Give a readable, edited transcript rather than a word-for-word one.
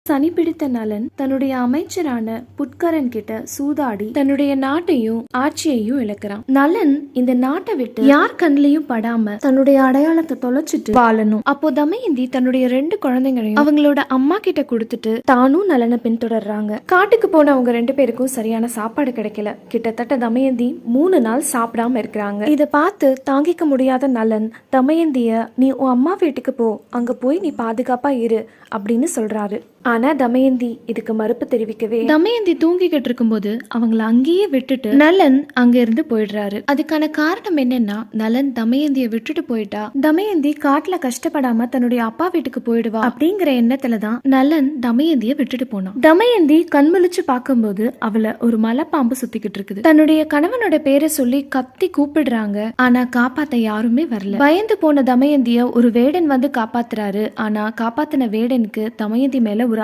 சனி பிடித்த நலன் தன்னுடைய அமைச்சரான புட்கரன் கிட்ட சூதாடி தன்னுடைய நாட்டையும் ஆட்சியையும் இழக்கிறான். நலன் இந்த நாட்டை விட்டு யார் கண்ணிலையும் படாம தன்னுடைய அடையாளத்தை தொலைச்சிட்டு வாழணும். அப்போ தமயந்தி தன்னுடைய 2 குழந்தைங்களையும் அவங்களோட அம்மா கிட்ட கொடுத்துட்டு தானும் நலனை பின்தொடர்றாங்க. காட்டுக்கு போன அவங்க 2 பேருக்கும் சரியான சாப்பாடு கிடைக்கல. கிட்டத்தட்ட தமயந்தி 3 நாள் சாப்பிடாம இருக்கிறாங்க. இத பார்த்து தாங்கிக்க முடியாத நலன் தமயந்திய நீ உன் அம்மா வீட்டுக்கு போ, அங்க போய் நீ பாதுகாப்பா இரு அப்படின்னு சொல்றாரு. ஆனா தமயந்தி இதுக்கு மறுப்பு தெரிவிக்கவே தமயந்தி தூங்கிக்கிட்டு இருக்கும்போது அவங்கள அங்கேயே விட்டுட்டு நலன் அங்க இருந்து போயிடுறாரு. அதுக்கான காரணம் என்னன்னா, நலன் தமயந்திய விட்டுட்டு போயிட்டா தமயந்தி காட்டுல கஷ்டப்படாம தன்னுடைய அப்பா வீட்டுக்கு போயிடுவா அப்படிங்கிற எண்ணத்துலதான் நலன் தமயந்திய விட்டுட்டு போனான். தமயந்தி கண்முழிச்சு பார்க்கும்போது அவளை ஒரு மலைப்பாம்பு சுத்திக்கிட்டு இருக்குது. தன்னுடைய கணவனோட பேரை சொல்லி கத்தி கூப்பிடுறாங்க. ஆனா காப்பாத்த யாருமே வரல. பயந்து போன தமயந்திய ஒரு வேடன் வந்து காப்பாத்துறாரு. ஆனா காப்பாத்தின வேடனுக்கு தமயந்தி மேல ஒரு